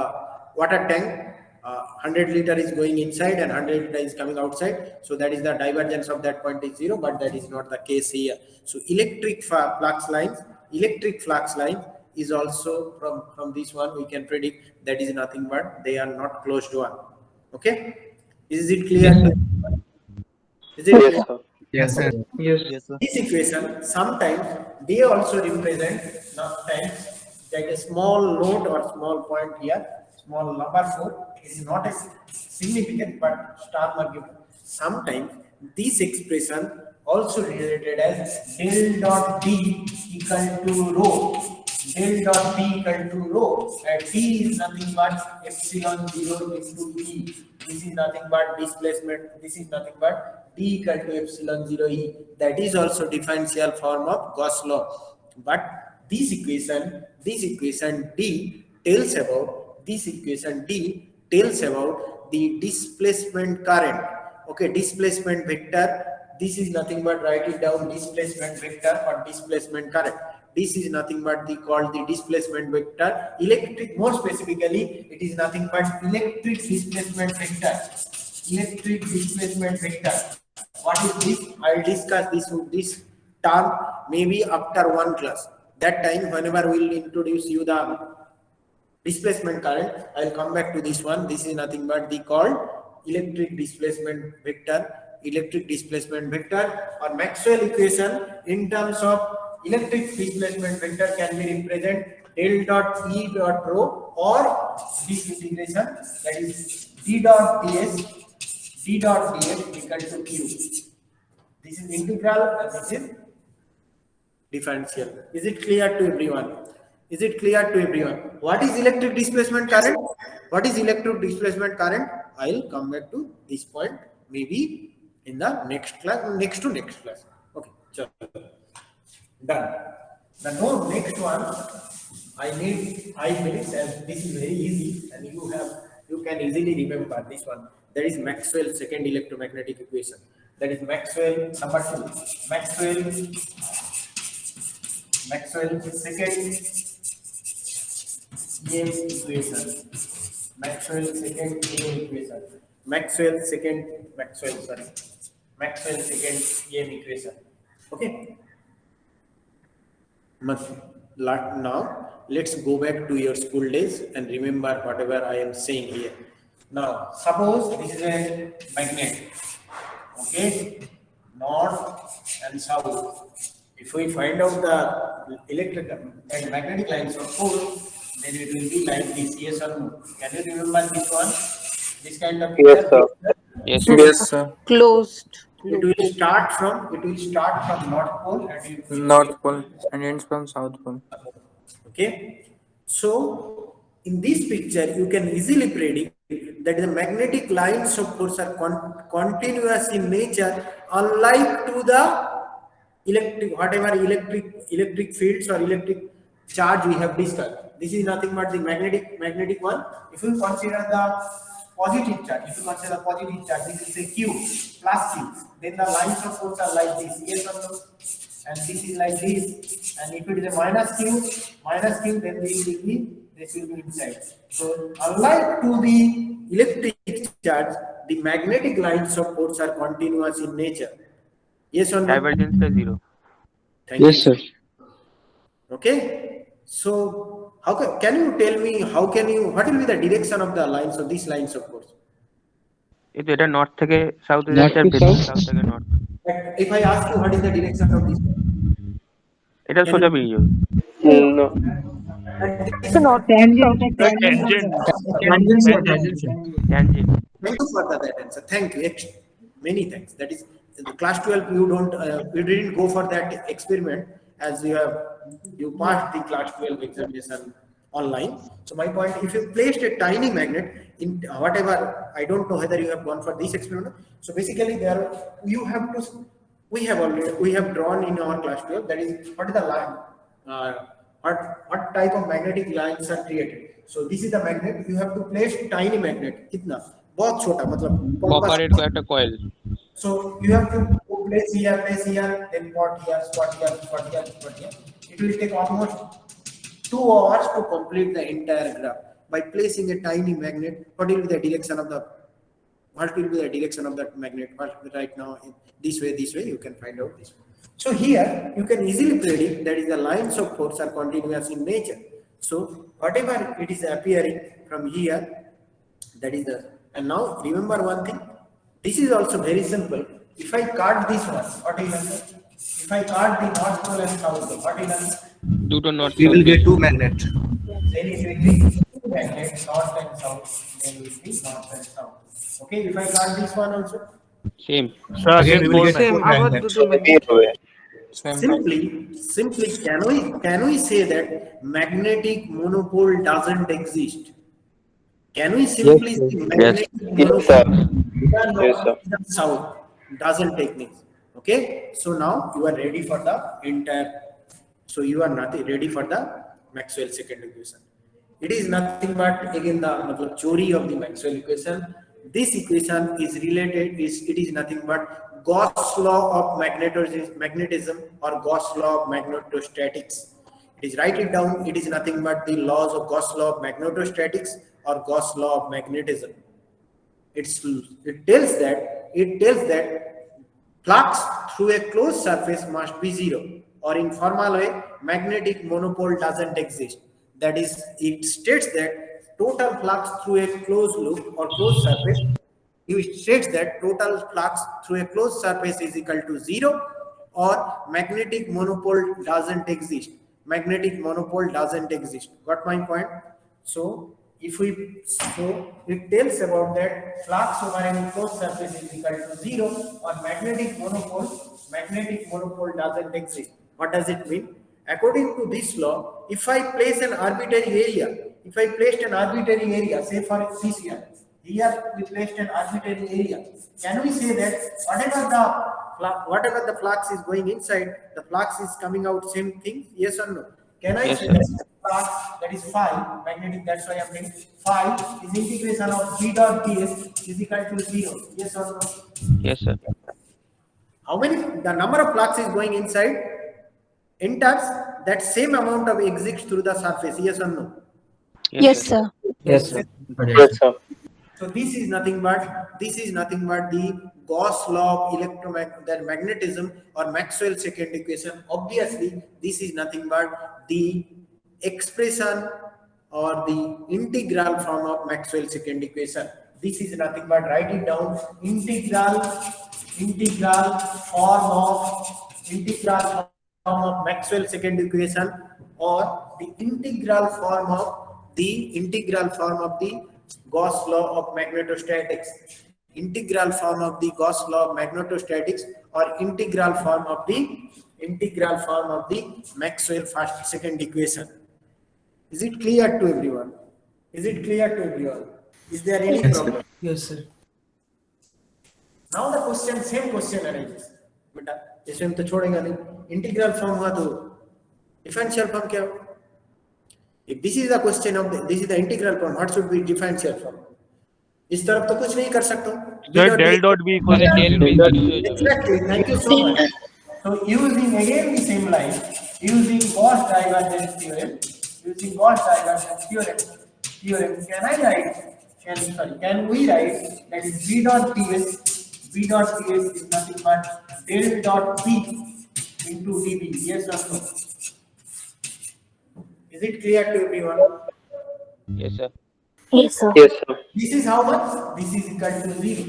water tank. 100 liter is going inside and 100 liter is coming outside. So that is the divergence of that point is 0, but that is not the case here. So electric flux lines is also from this one we can predict that is nothing but they are not closed one. Okay, is it clear? Is it Yes, clear? sir. Yes, sir. Yes, sir. This equation sometimes they also represent sometimes that a small node or small point here, small number 4 is not as significant but star mark given. Sometimes this expression also related as del dot D equal to rho. Del dot D equal to rho, and D is nothing but epsilon 0 into E. This is nothing but displacement. This is nothing but D equal to epsilon 0 E. That is also differential form of Gauss law. But this equation D tells about the displacement current. Okay, displacement vector. This is nothing but write it down, displacement vector or displacement current. This is nothing but called the displacement vector. Electric, more specifically, it is nothing but electric displacement vector. Electric displacement vector. What is this? I will discuss this term maybe after one class. That time, whenever we will introduce you the displacement current, I will come back to this one. This is nothing but called electric displacement vector. Electric displacement vector or Maxwell equation in terms of electric displacement vector can be represented del dot E dot rho or this integration, that is D dot ds equal to Q. This is integral and this is differential. Is it clear to everyone? Is it clear to everyone? What is electric displacement current? What is electric displacement current? I will come back to this point maybe in the next class, next to next class. Okay, so done. The next one, I need 5 minutes, and this is very easy, and you can easily remember this one. That is Maxwell's second electromagnetic equation. That is Maxwell number 2. Maxwell's second EM equation. Maxwell's second EM equation. Okay. Now let's go back to your school days and remember whatever I am saying here. Now suppose this is a magnet. Okay, north and south. If we find out the electrical and magnetic lines of force, then it will be like this. Yes or no? Can you remember this one? This kind of Yes, sir. Yes, Yes, sir. Closed. It will start from North Pole and it will North Pole and ends from South Pole. Okay, so in this picture you can easily predict that the magnetic lines of force are continuous in nature, unlike to the electric fields or electric charge we have discussed. This is nothing but the magnetic one. If you consider the positive charge, this is a Q, plus Q, then the lines of force are like this, yes or no? And this is like this, and if it is a minus Q, then this will be inside. So unlike to the electric charge, the magnetic lines of force are continuous in nature. Yes or no? divergence is 0. Thank you. Sir. Okay, so can you tell me what will be the direction of the lines of these lines of force? এটা north থেকে সাউথে যাচ্ছে আর বেশি south থেকে north. If I ask you what is the direction of this? এটা সোজা বেরিয়ে যাবে। No. Tangent. Thank you for that answer. Thank you. Many thanks. That is the class 12. You didn't go for that experiment as you passed the class 12 examination online. So my point, if you placed a tiny magnet in whatever, I don't know whether you have gone for this experiment. So basically we have drawn in our class 12, that is what is the line, what type of magnetic lines are created. So this is the magnet. You have to place tiny magnet, kitna bahut chota, matlab কপারের একটা coil. so you have to place here, then spot here, spot here, spot here, spot here. It will take almost 2 hours to complete the entire graph. By placing a tiny magnet, what will be the direction of that magnet? Right now, this way, you can find out this way. So here, you can easily predict that is the lines of force are continuous in nature. So whatever it is appearing from here, that is the, and now remember one thing, this is also very simple. If I cut this one, what will happen? If I cut the North Pole and South Pole, what will happen? দুটো north We will get 2 magnets. Then it will be two magnets, north and south. Then it will be north and south. Okay, if I cut this one also, same Sir, Again, we will get Same, 4 আবার magnets. দুটো magnet। Same. simply, can we say that magnetic monopole doesn't exist? Can we simply say magnetic monopole sir. in Yes, sir. the south doesn't exist? Okay, so now you are ready for the entire. So you are not ready for the Maxwell second equation. It is nothing but again the theory of the Maxwell equation. This equation is related. It is nothing but Gauss law of magnetism or Gauss law of magnetostatics. It is write it down. It is nothing but the laws of Gauss law of magnetostatics or Gauss law of magnetism. It tells that flux through a closed surface must be zero, or in formal way, magnetic monopole doesn't exist. That is, it states that total flux through a closed loop or closed surface, it states that total flux through a closed surface is equal to zero, or magnetic monopole doesn't exist. Magnetic monopole doesn't exist. Got my point? So it tells about that flux over any closed surface is equal to zero, or magnetic monopole doesn't exist. What does it mean? According to this law, if I place an arbitrary area, say for this here we placed an arbitrary area, can we say that whatever the flux is going inside, the flux is coming out same thing? Yes or no? Can I Yes, say sir. that flux, that is phi, magnetic, that's why I'm saying phi is integration of v dot ds is equal to 0? Yes or no? Yes sir How many, the number of flux is going inside enters that same amount of exits through the surface? Yes or no? Yes, sir. Yes, sir. Yes, sir. So this is nothing but the Gauss law of magnetism or Maxwell second equation. Obviously, this is nothing but the expression or the integral form of Maxwell second equation. This is nothing but, write it down, integral form of Maxwell second equation, or the integral form of the Gauss law of magnetostatics. Integral form of the Gauss law of magnetostatics, or integral form of the Maxwell second equation. Is it clear to everyone? Is there any problem? Yes, sir. Now the same question arises. बेटा इसमें हम तो छोड़ेंगे नहीं. Integral form हुआ तो differential form क्या हो? If this is the question of this is the integral form, what should be differential form? इस तरफ तो कुछ नहीं कर सकता. Sir, del dot b equals Exactly. Thank you so much. So using again the same line, using Gauss divergence theorem, can we write that is v dot ds is nothing but del dot b into db? Yes or no? Is it clear to everyone? Yes sir Yes, sir. Yes, sir. This is how much? This is equal to 0.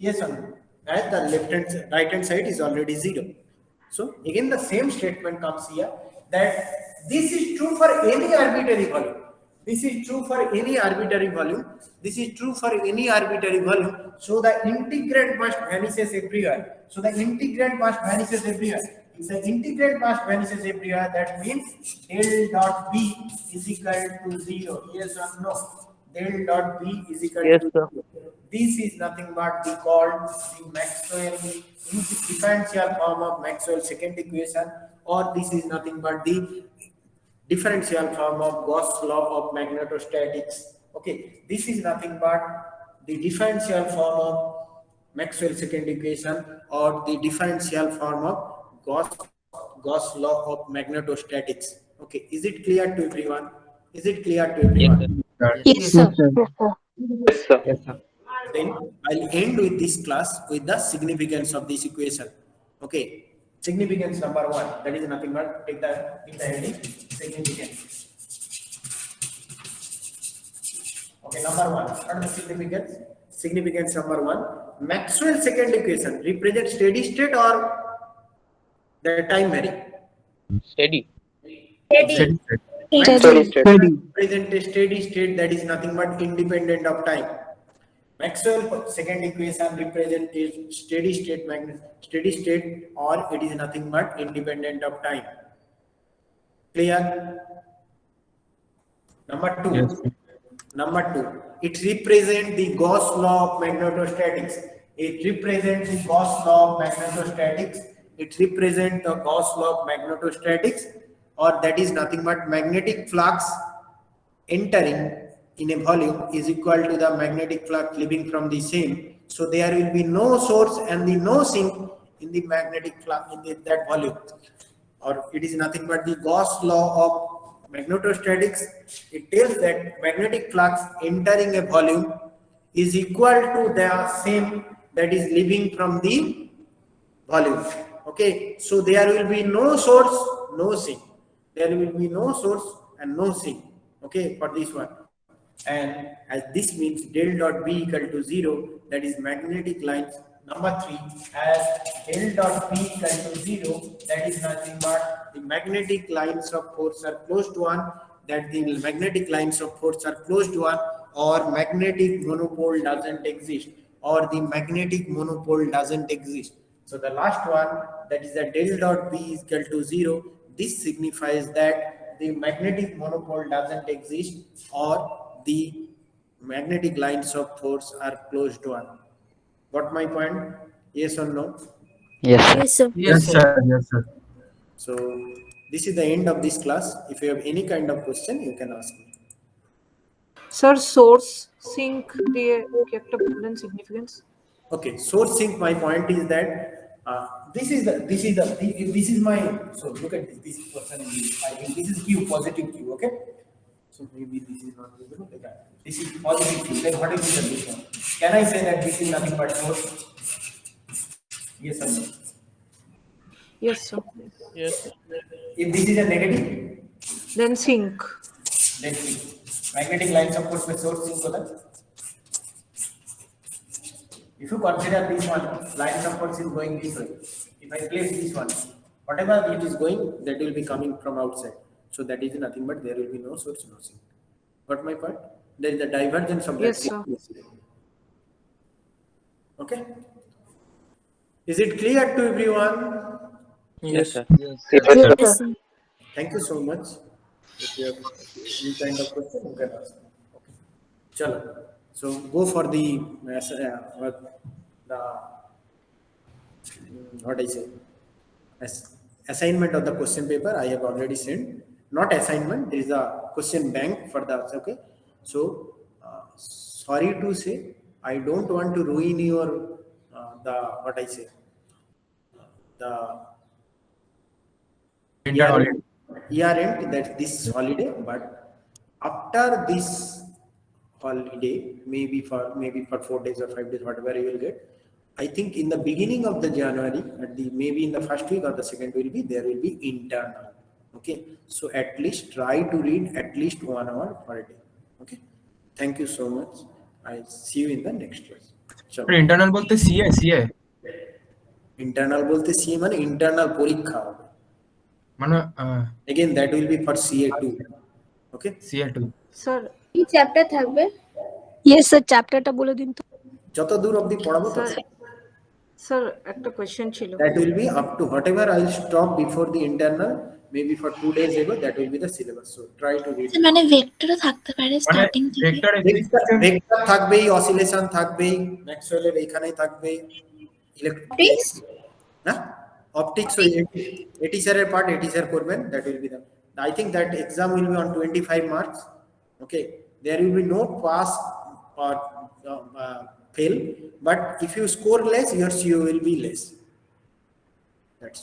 Yes or no? Right? The right hand side is already 0. So again the same statement comes here, that this is true for any arbitrary volume. So the integrand must vanishes everywhere. If the integrand must vanishes everywhere, that means del dot b is equal to 0. Yes or no? Del dot b is equal to 0. This is nothing but called the Maxwell differential form of Maxwell second equation, or this is nothing but the differential form of Gauss law of magnetostatics. Okay, this is nothing but the differential form of Maxwell's second equation or the differential form of Gauss law of magnetostatics. Okay, is it clear to everyone? Is it clear to everyone? Yes, sir. Yes, sir. Yes, sir. Then I'll end with this class with the significance of this equation. Okay, significance number one, that is nothing but take the heading significance. Okay, number one, what is the significance? Significance number one, Maxwell's second equation represents steady state or the time vary? Steady. Steady state. Represent a steady state that is nothing but independent of time. Maxwell's second equation represents a steady state or it is nothing but independent of time. Clear? Number two. Number two, it represents the Gauss law of magnetostatics. It represents the Gauss law of magnetostatics. It represents the Gauss law of magnetostatics, or that is nothing but magnetic flux entering in a volume is equal to the magnetic flux leaving from the same. So there will be no source and the no sink in the magnetic flux in that volume, or it is nothing but the Gauss law of magnetostatics. It tells that magnetic flux entering a volume is equal to the same that is leaving from the volume. Okay, so there will be no source, no sink. There will be no source and no sink. Okay, for this one. And as this means del dot B equal to 0, that is magnetic lines. Number three, as del dot B equal to 0, that is nothing but the magnetic lines of force are close to 1, that the magnetic lines of force are close to 1, or magnetic monopole doesn't exist, or the magnetic monopole doesn't exist. So the last one, that is the del dot B is equal to 0, this signifies that the magnetic monopole doesn't exist or the magnetic lines of force are close to 1. Got my point? Yes or no? Yes, sir. Yes, sir. So this is the end of this class. If you have any kind of question, you can ask me. Sir, source sink the character and significance. Okay, source sink. My point is that this is my. So look at this. This person is. I think this is Q, positive Q. Okay. So maybe this is not visible. Like that. This is positive Q. Then what is this one? Can I say that this is nothing but source? Yes or no? Yes, sir. If this is a negative, Then sink. then see. Magnetic lines of course में source sink होता है. If you consider this one, lines of force is going this way. If I place this one, whatever it is going, that will be coming from outside. So that is nothing but there will be no source, no sink. Got my point? There is a divergence of that. Yes, sir. Okay. Is it clear to everyone? Yes, sir. Yes, sir. Thank you so much. If you have any kind of question, you can ask. Okay. Chalo. So go for the what I say assignment of the question paper. I have already sent. Not assignment. There is a question bank for the. Okay. So sorry to say, I don't want to ruin your the what I say the year end, that this holiday, but after this holiday, maybe for 4 days or 5 days, whatever you will get, I think in the beginning of the January, maybe in the first week or the second will be, there will be internal. Okay, so at least try to read at least 1 hour per day. Okay, thank you so much. I'll see you in the next class. Sure. Internal बोलते CA Internal बोलते CA माने internal परीक्षा होगा. মানে Again, that will be for CA2. Okay. CA2 Sir, কি chapter থাকবে? Yes sir চ্যাপ্টারটা বলে দিন তো যত দূর অবধি পড়াবো তো sir, একটা question ছিল. that will be up to whatever I'll stop before the internal, maybe for 2 days ago, that will be the syllabus. So try to read. মানে ভেক্টরও থাকতে পারে মানে স্টার্টিং থেকে। ভেক্টর ভেক্টর থাকবেই, অসিলেশন থাকবেই, ম্যাক্সওয়েলের এইখানেই থাকবে, Optics? না অপটিক্স ওই এটি স্যারের পার্ট এটি স্যার করবেন, that will be the I think that exam will be on 25 marks. Okay, there will be no pass or fail, but if you score less, your CO will be less. That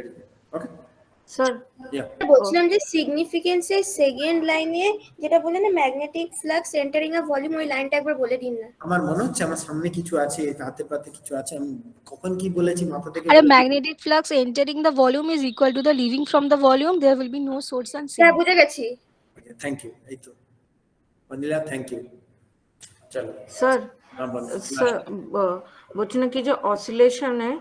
is it. Okay. Sir, Yeah. বলছিলাম যে সিগনিফিকেন্সের second লাইনে যেটা বলে না magnetic flux entering আ volume, ওই লাইনটা একবার বলে দিন না। আমার মনে হচ্ছে আমার সামনে কিছু আছে, হাতে পাতে কিছু আছে, আমি কখন কি বলেছি মাথা থেকে আরে magnetic flux entering the volume is equal to the leaving from the volume, there will be no source and হ্যাঁ বুঝে গেছি। Thank you. এই তো অনিলা, থ্যাংক ইউ। চলো স্যার হ্যাঁ, বলো। স্যার বলছি না কি যে অসিলেশনে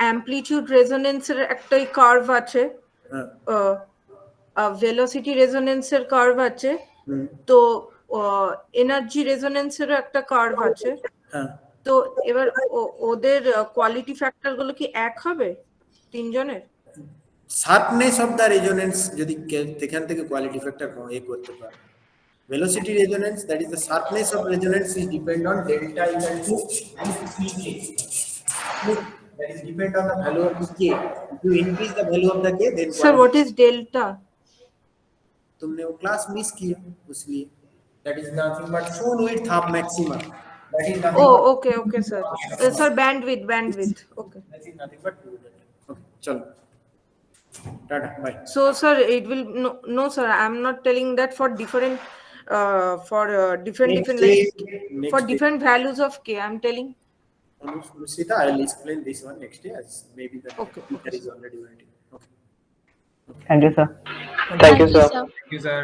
অ্যামপ্লিটিউড রেজোনেন্সের একটা কার্ভ আছে, হ্যাঁ। ভেলোসিটি রেজোনেন্সের কার্ভ আছে, হুম, তো এনার্জি রেজোনেন্সেরও একটা কার্ভ আছে। হ্যাঁ। তো এবার ওদের কোয়ালিটি ফ্যাক্টর গুলো কি এক হবে তিনজনের? শার্পনেস অফ দ্য রেজোনেন্স যদি এখান থেকে কোয়ালিটি ফ্যাক্টর এ করতে পারে। Velocity resonance, that is the sharpness of resonance, is depend on delta equal to Pk. That is depend on the value of K. If you increase the value of the K, then Sir, what is delta? तुमने वो class miss किया उसलिए। That is nothing but shown width half maximum. That is nothing. Oh, okay, sir. Sir, bandwidth. Okay. That is nothing but okay. चलो, Tata, bye. So, sir, it will no, sir. I'm not telling that for different, different, day, like, for day. different values of K. I'm telling. Nusita, I will explain this one next day, as maybe the Okay. teacher is already waiting. Okay. Thank you sir. Thank you, sir. Thank you, sir.